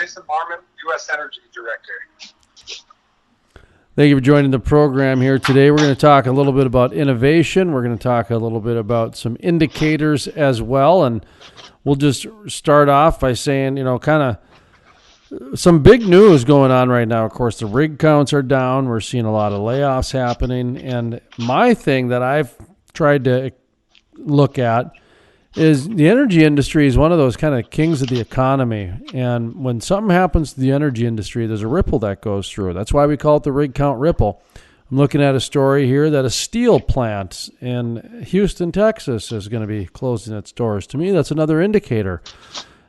Jason Marmon, U.S. Energy Director. Thank you for joining the program here today. We're going to talk a little bit about innovation. We're going to talk a little bit about some indicators as well. And we'll just start off by saying, kind of some big news going on right now. Of course, the rig counts are down. We're seeing a lot of layoffs happening. And my thing that I've tried to look at is the energy industry is one of those kind of kings of the economy. And when something happens to the energy industry, there's a ripple that goes through. That's why we call it the rig count ripple. I'm looking at a story here that a steel plant in Houston, Texas is going to be closing its doors. To me, that's another indicator.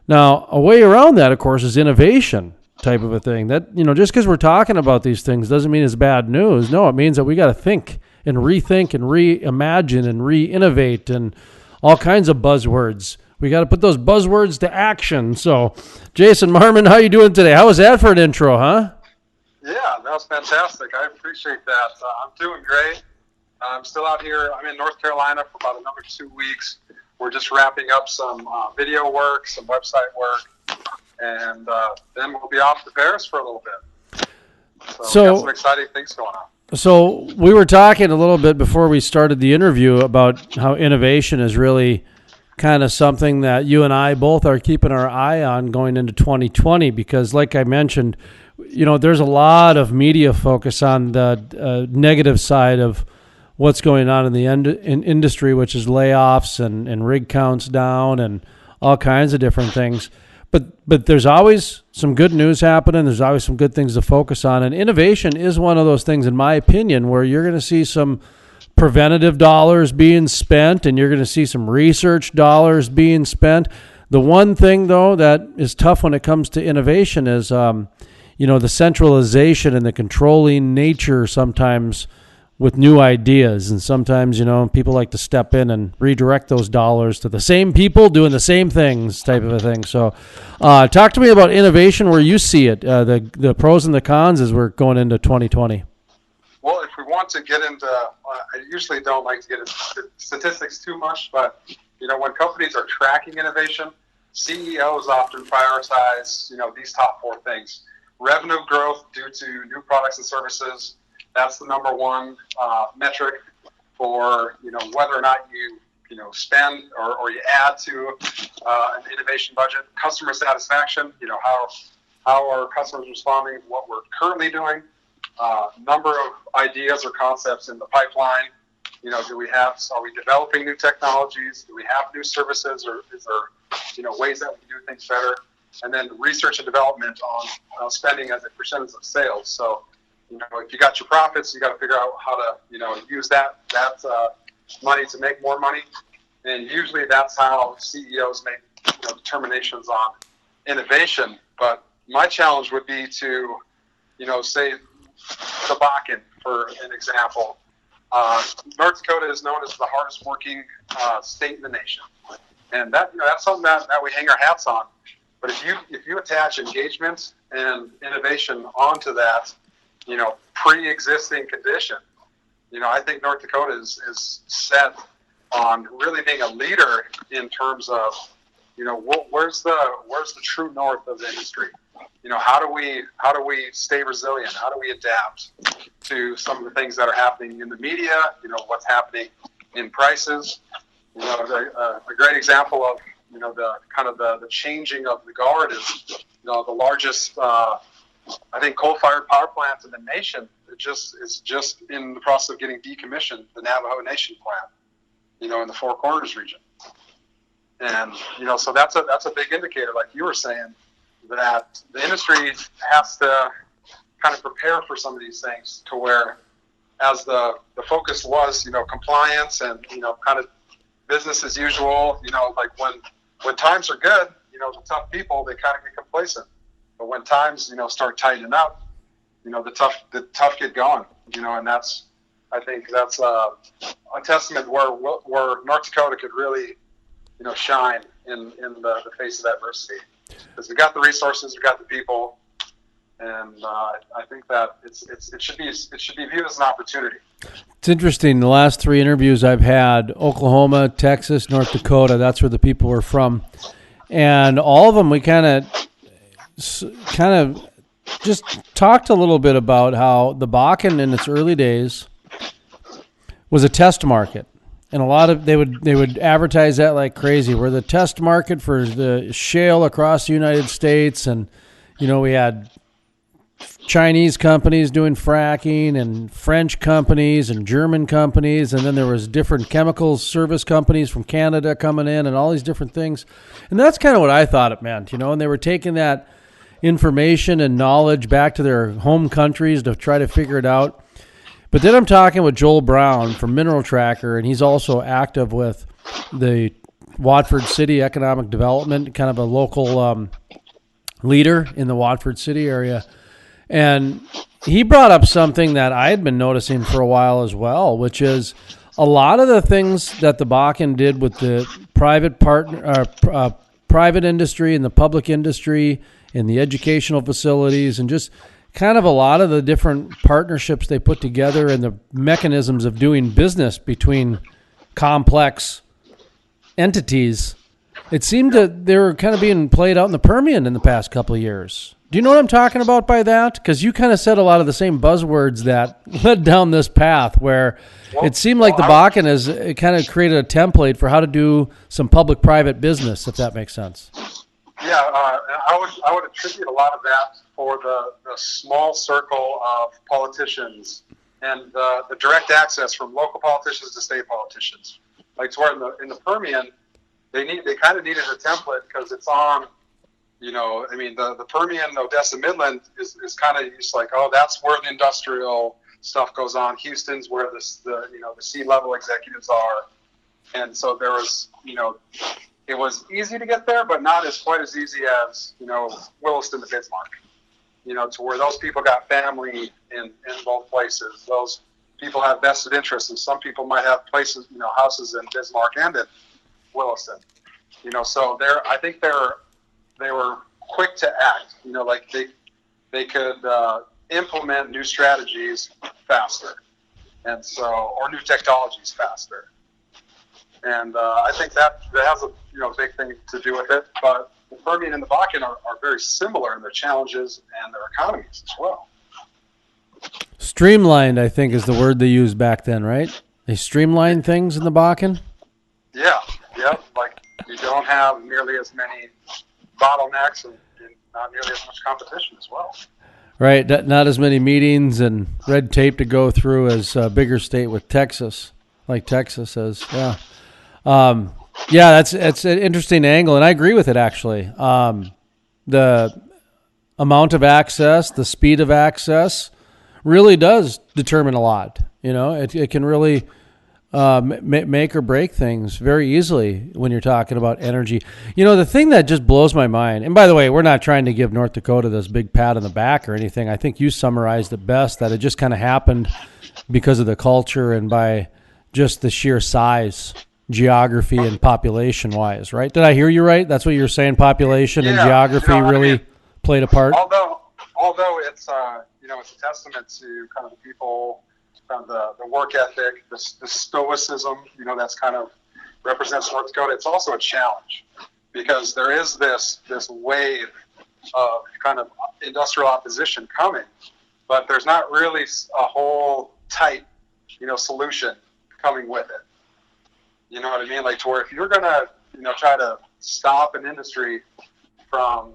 Now, a way around that, of course, is innovation type of a thing. That, just because we're talking about these things doesn't mean it's bad news. No, it means that we got to think and rethink and reimagine and re-innovate and all kinds of buzzwords. We got to put those buzzwords to action. So, Jason Marmon, how you doing today? How was that for an intro, huh? Yeah, that was fantastic. I appreciate that. I'm doing great. I'm still out here. I'm in North Carolina for about another 2 weeks. We're just wrapping up some video work, some website work, and then we'll be off to Paris for a little bit. So we got some exciting things going on. So we were talking a little bit before we started the interview about how innovation is really kind of something that you and I both are keeping our eye on going into 2020 because, like I mentioned, there's a lot of media focus on the negative side of what's going on in the industry, which is layoffs and rig counts down and all kinds of different things. But there's always some good news happening. There's always some good things to focus on. And innovation is one of those things, in my opinion, where you're going to see some preventative dollars being spent and you're going to see some research dollars being spent. The one thing, though, that is tough when it comes to innovation is, the centralization and the controlling nature sometimes with new ideas. And sometimes, people like to step in and redirect those dollars to the same people doing the same things type of a thing. So talk to me about innovation where you see it, the pros and the cons as we're going into 2020. Well, if we want to get into, I usually don't like to get into statistics too much, but, when companies are tracking innovation, CEOs often prioritize, these top 4 things. Revenue growth due to new products and services. That's the number one metric for, whether or not you spend or you add to an innovation budget. Customer satisfaction, how are customers responding to what we're currently doing? Number of ideas or concepts in the pipeline. Are we developing new technologies? Do we have new services, or is there, ways that we can do things better? And then research and development on spending as a percentage of sales. So, if you got your profits, you got to figure out how to, use that money to make more money. And usually that's how CEOs make determinations on innovation. But my challenge would be to, say the Bakken, for an example. North Dakota is known as the hardest working state in the nation. And that's something that we hang our hats on. But if you attach engagement and innovation onto that, pre-existing condition, I think North Dakota is set on really being a leader in terms of, where's the true north of the industry? How do we stay resilient? How do we adapt to some of the things that are happening in the media? What's happening in prices? A great example of the changing of the guard is the largest I think coal-fired power plant in the nation is just in the process of getting decommissioned, the Navajo Nation plant, in the Four Corners region. And, so that's a big indicator, like you were saying, that the industry has to kind of prepare for some of these things to where, as the focus was, compliance and, kind of business as usual, like when times are good, the tough people, they kind of get complacent. But when times, start tightening up, the tough get going, and I think that's a testament where North Dakota could really, shine in the face of adversity. Because we got the resources, we got the people, and I think that it should be viewed as an opportunity. It's interesting. The last 3 interviews I've had, Oklahoma, Texas, North Dakota, that's where the people were from. And all of them, we kind of kind of just talked a little bit about how the Bakken in its early days was a test market. And a lot of they would advertise that like crazy. We're the test market for the shale across the United States, and we had Chinese companies doing fracking, and French companies, and German companies, and then there was different chemical service companies from Canada coming in, and all these different things. And that's kind of what I thought it meant, And they were taking that information and knowledge back to their home countries to try to figure it out. But then I'm talking with Joel Brown from Mineral Tracker, and he's also active with the Watford City Economic Development, kind of a local leader in the Watford City area. And he brought up something that I had been noticing for a while as well, which is a lot of the things that the Bakken did with the private industry and the public industry and the educational facilities, and just kind of a lot of the different partnerships they put together and the mechanisms of doing business between complex entities. It seemed that they were kind of being played out in the Permian in the past couple of years. Do you know what I'm talking about by that? Because you kind of said a lot of the same buzzwords that led down this path where it seemed like the Bakken has kind of created a template for how to do some public-private business, if that makes sense. Yeah, I would attribute a lot of that for the small circle of politicians and the direct access from local politicians to state politicians. Like, to where in the Permian, they kind of needed a template because it's on, the Permian, Odessa, Midland is kind of just like, oh, that's where the industrial stuff goes on. Houston's where the C-level executives are, and so there was, it was easy to get there, but not quite as easy as, Williston to Bismarck, to where those people got family in both places. Those people have vested interests, and some people might have places, houses in Bismarck and in Williston. So I think they were quick to act, like they could implement new strategies faster, and so, or new technologies faster. And I think that has a big thing to do with it. But the Permian and the Bakken are very similar in their challenges and their economies as well. Streamlined, I think, is the word they used back then, right? They streamlined things in the Bakken? Yeah. Like, you don't have nearly as many bottlenecks and not nearly as much competition as well. Right. Not as many meetings and red tape to go through as a bigger state with Texas, like Texas is. Yeah. That's an interesting angle, and I agree with it, actually. The amount of access, the speed of access really does determine a lot. It can really make or break things very easily when you're talking about energy. The thing that just blows my mind, and by the way, we're not trying to give North Dakota this big pat on the back or anything. I think you summarized it best, that it just kind of happened because of the culture and by just the sheer size, geography, and population-wise, right? Did I hear you right? That's what you were saying, population and geography really played a part? Although it's, it's a testament to kind of the people, kind of the work ethic, the stoicism, that's kind of represents North Dakota. It's also a challenge because there is this wave of kind of industrial opposition coming, but there's not really a whole tight, solution coming with it. You know what I mean? Like, to where if you're going to, try to stop an industry from,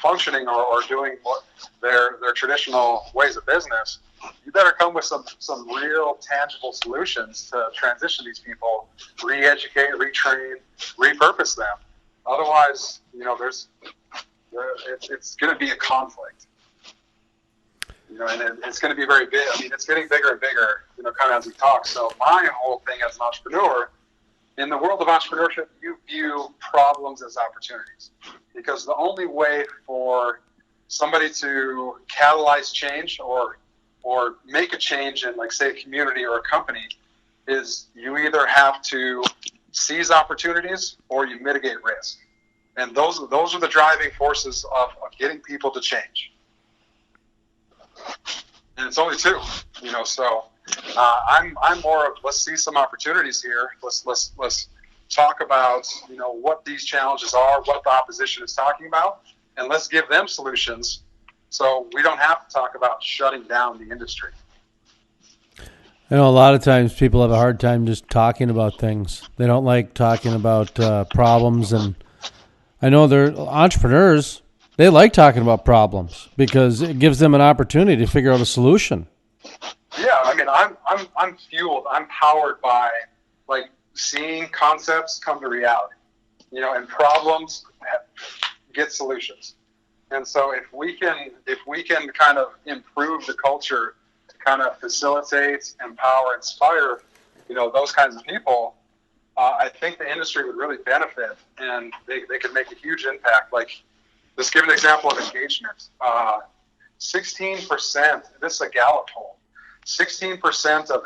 functioning or doing what their traditional ways of business, you better come with some real tangible solutions to transition these people, re-educate, retrain, repurpose them. Otherwise, it's going to be a conflict. And it's going to be very big. I mean, it's getting bigger and bigger, kind of as we talk. So my whole thing as an entrepreneur, in the world of entrepreneurship, you view problems as opportunities, because the only way for somebody to catalyze change or make a change in, like, say, a community or a company is you either have to seize opportunities or you mitigate risk. And those are the driving forces of getting people to change. And it's only two, so I'm more of, let's see some opportunities here. Let's talk about, what these challenges are, what the opposition is talking about, and let's give them solutions so we don't have to talk about shutting down the industry. I know a lot of times people have a hard time just talking about things. They don't like talking about problems, and I know they're entrepreneurs. They like talking about problems because it gives them an opportunity to figure out a solution. Yeah, I mean, I'm fueled. I'm powered by like seeing concepts come to reality, and problems get solutions. And so if we can kind of improve the culture to kind of facilitate, empower, inspire, those kinds of people, I think the industry would really benefit, and they could make a huge impact. Like, let's give an example of engagement. 16%, this is a Gallup poll, 16% of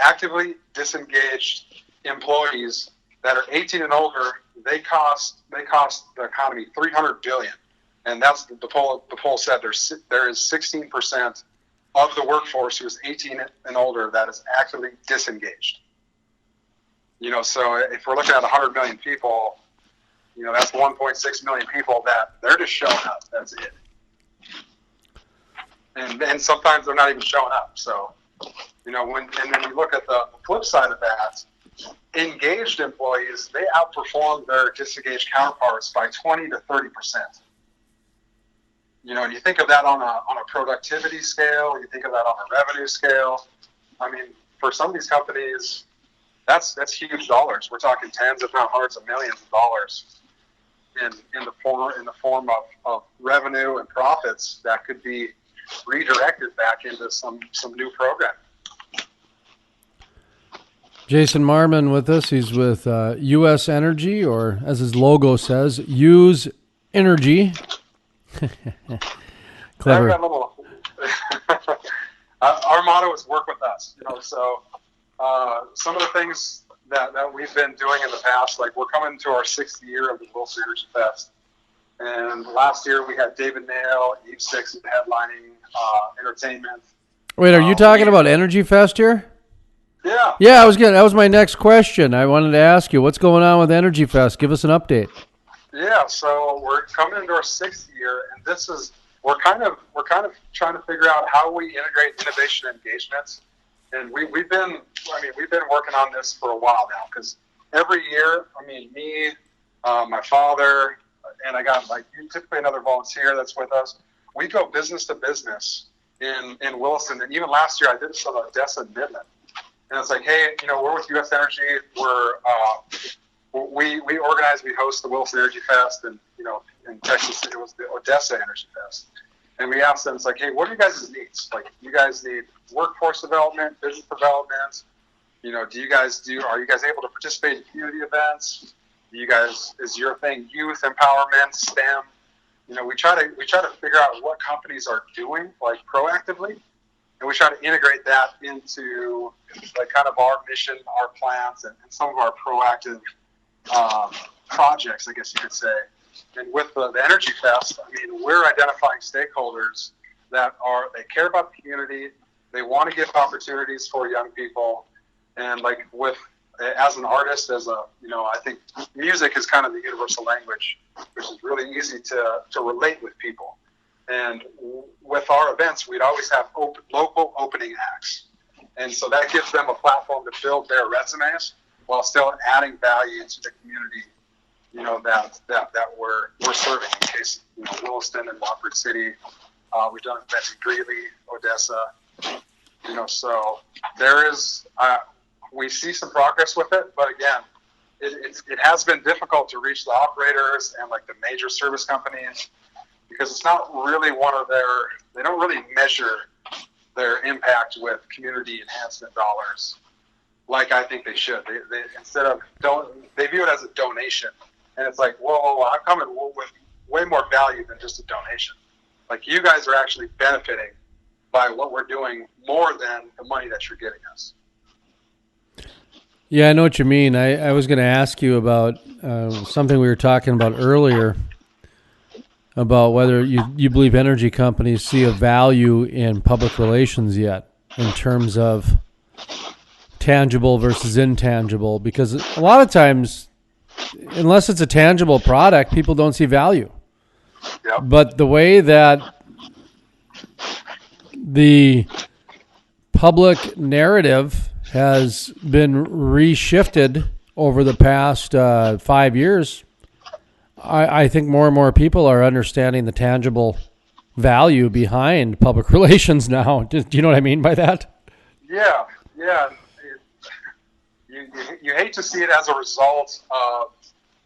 actively disengaged employees that are 18 and older, they cost the economy $300 billion. And that's the poll. The poll said there is 16% of the workforce who is 18 and older that is actively disengaged. So if we're looking at 100 million people, that's 1.6 million people that they're just showing up. That's it. And sometimes they're not even showing up. So, and then you look at the flip side of that, engaged employees, they outperform their disengaged counterparts by 20 to 30%. And you think of that on a productivity scale, you think of that on a revenue scale. I mean, for some of these companies, that's huge dollars. We're talking tens, if not hundreds of millions of dollars in the form of revenue and profits that could be redirected back into some new program. Jason Marmon with us. He's with U.S. Energy, or as his logo says, Use Energy. Clever. Our motto is work with us. So some of the things that we've been doing in the past, like we're coming to our 6th year of the Wilson Energy Fest. And last year we had David Nail, Eve Six headlining entertainment. Wait, are you talking about Energy Fest here? Yeah. Yeah, I was good. That was my next question. I wanted to ask you, what's going on with Energy Fest? Give us an update. Yeah, so we're coming into our 6th year, and we're kind of trying to figure out how we integrate innovation engagements. And we've been working on this for a while now, because every year, me, my father, and I got typically another volunteer that's with us. We go business to business in Williston, and even last year I did this on Odessa and Midland. And it's like, hey, we're with U.S. Energy. We organize, we host the Wilson Energy Fest, and in Texas it was the Odessa Energy Fest. And we asked them, it's like, hey, what are you guys' needs? Like, you guys need workforce development, business development. Are you guys able to participate in community events? Is your thing youth empowerment, STEM? We try to figure out what companies are doing, like, proactively, and we try to integrate that into like kind of our mission, our plans, and some of our proactive projects, I guess you could say. And with the Energy Fest, we're identifying stakeholders they care about the community, they want to give opportunities for young people, and as an artist, I think music is kind of the universal language, which is really easy to relate with people. And with our events, we'd always have local opening acts. And so that gives them a platform to build their resumes while still adding value to the community, that we're serving. In case, Williston and Wofford City, we've done events in Greeley, Odessa, so there is, we see some progress with it, but again, it has been difficult to reach the operators and the major service companies, because it's not really they don't really measure their impact with community enhancement dollars like I think they should. They view it as a donation, and it's like, whoa, I'm coming with way more value than just a donation. Like, you guys are actually benefiting by what we're doing more than the money that you're getting us. Yeah, I know what you mean. I was going to ask you about something we were talking about earlier, about whether you believe energy companies see a value in public relations yet, in terms of tangible versus intangible, because a lot of times, unless it's a tangible product, people don't see value. Yep. But the way that the public narrative has been reshifted over the past 5 years, I think more and more people are understanding the tangible value behind public relations now. Do you know what I mean by that? Yeah. You hate to see it as a result of,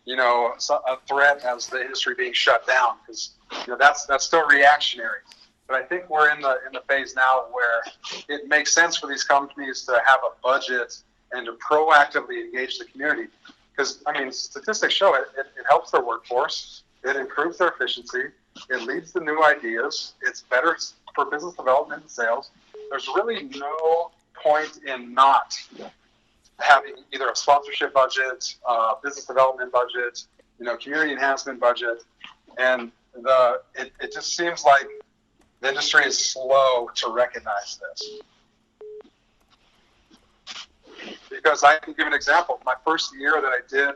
a threat as the industry being shut down, because that's still reactionary. But I think we're in the phase now where it makes sense for these companies to have a budget and to proactively engage the community. Because, statistics show it helps their workforce, it improves their efficiency, it leads to new ideas, it's better for business development and sales. There's really no point in not having either a sponsorship budget, business development budget, community enhancement budget. And it just seems like the industry is slow to recognize this. Because I can give an example. My first year that I did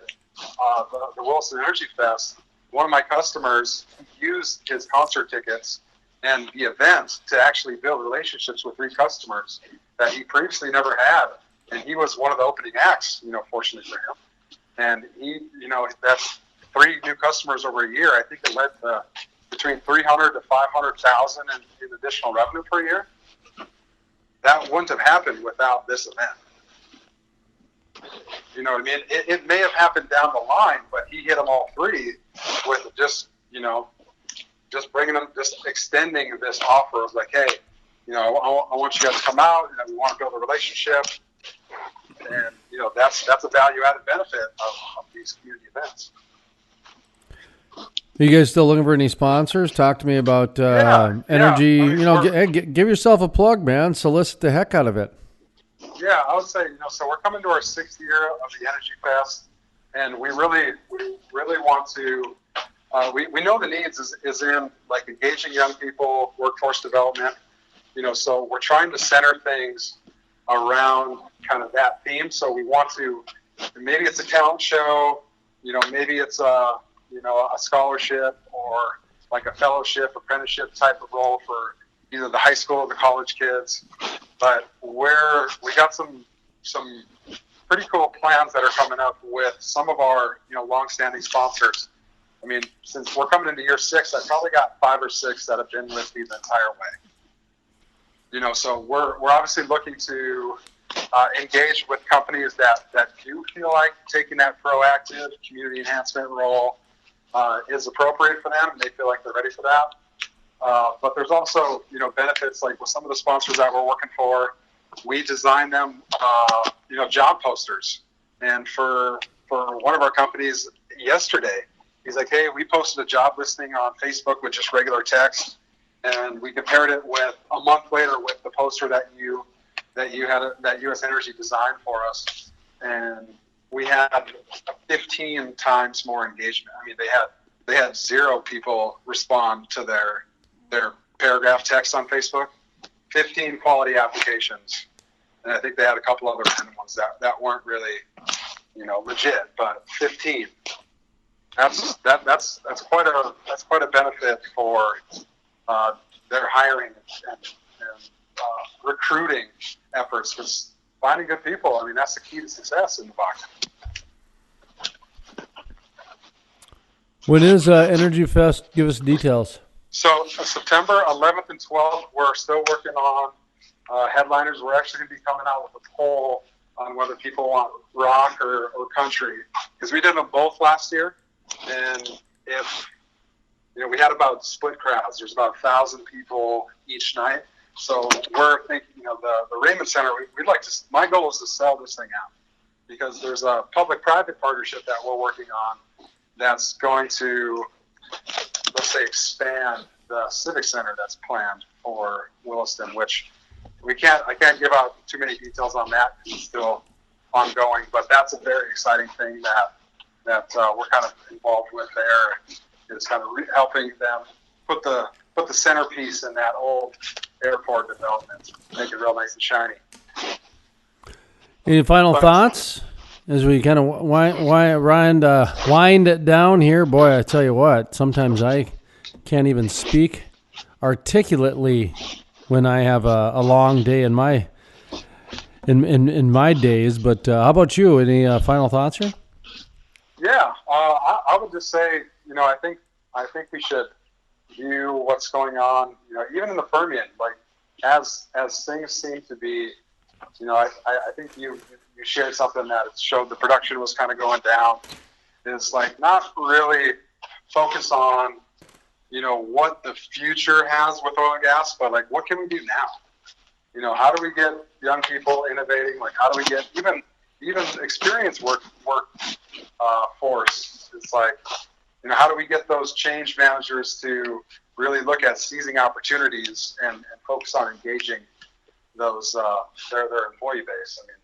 the Wilson Energy Fest, one of my customers used his concert tickets and the event to actually build relationships with 3 customers that he previously never had. And he was one of the opening acts, fortunately for him. And he, that's 3 new customers over a year. I think it led to between 300 to 500,000 in additional revenue per year. That wouldn't have happened without this event. You know what I mean? It may have happened down the line, but he hit them all 3 with just bringing them, just extending this offer of like, hey, I want you guys to come out, and we want to build a relationship. And, that's a value-added benefit of these community events. Are you guys still looking for any sponsors? Talk to me about energy. Yeah. Give yourself a plug, man. Solicit the heck out of it. Yeah, I would say, so we're coming to our 6th year of the Energy Fest, and we really want to, we know the needs is in, like, engaging young people, workforce development, so we're trying to center things around kind of that theme. So we want to, maybe it's a talent show, maybe it's a scholarship or like a fellowship, apprenticeship type of role for either the high school or the college kids. But we got some pretty cool plans that are coming up with some of our long-standing sponsors. Since we're coming into year 6, I've probably got 5 or 6 that have been with me the entire way. So we're obviously looking to engage with companies that do feel like taking that proactive community enhancement role is appropriate for them, and they feel like they're ready for that. But there's also, benefits, like with some of the sponsors that we're working for, we design them, job posters. And for one of our companies yesterday, he's like, hey, we posted a job listing on Facebook with just regular text, and we compared it with a month later with the poster that U.S. Energy designed for us, and we had 15 times more engagement. They had 0 people respond to their paragraph text on Facebook, 15 quality applications, and I think they had a couple other random ones that weren't really, legit, but 15. That's quite a benefit for their hiring and recruiting efforts, because finding good people, that's the key to success in the Bakken. When is Energy Fest? Give us details. So September 11th and 12th, we're still working on headliners. We're actually going to be coming out with a poll on whether people want rock or country, because we did them both last year. And if, we had about split crowds. There's about 1,000 people each night. So we're thinking, the Raymond Center, we'd like to, my goal is to sell this thing out, because there's a public-private partnership that we're working on that's going to, let's say, expand the Civic Center that's planned for Williston, which I can't give out too many details on that because it's still ongoing, but that's a very exciting thing that we're kind of involved with there. It's kind of helping them put the centerpiece in that old airport development, make it real nice and shiny. Any final thoughts as we kind of wind it down here? Boy, I tell you what, sometimes I can't even speak articulately when I have a long day in my days. But how about you? Any final thoughts here? Yeah, I would just say, I think we should view what's going on, even in the Permian, like as things seem to be, I think you shared something that it showed the production was kind of going down. It's like not really focus on, what the future has with oil and gas, but like what can we do now? How do we get young people innovating? Like how do we get even experienced work force? It's like, how do we get those change managers to really look at seizing opportunities and focus on engaging those their employee base? I mean,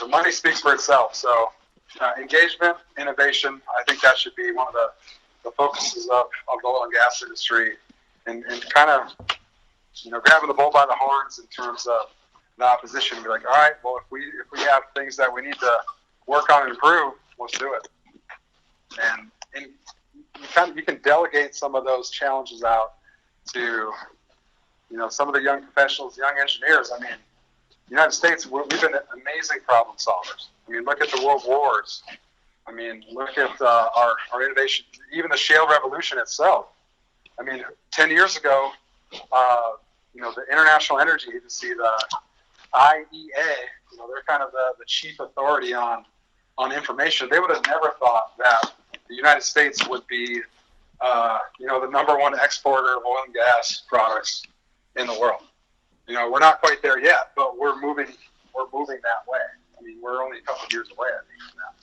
the money speaks for itself. So engagement, innovation, I think that should be one of the focuses of the oil and gas industry, and kind of grabbing the bull by the horns in terms of the opposition. Be like, all right, well, if we have things that we need to work on and improve, let's do it. And you can delegate some of those challenges out to some of the young professionals, young engineers. I mean, the United States, we've been amazing problem solvers. I mean, look at the world wars. I mean, look at our innovation, even the shale revolution itself. I mean, 10 years ago, the International Energy Agency, the IEA, they're kind of the chief authority on information. They would have never thought that the United States would be, the number one exporter of oil and gas products in the world. We're not quite there yet, but we're moving that way. I mean, we're only a couple of years away, I think, from that.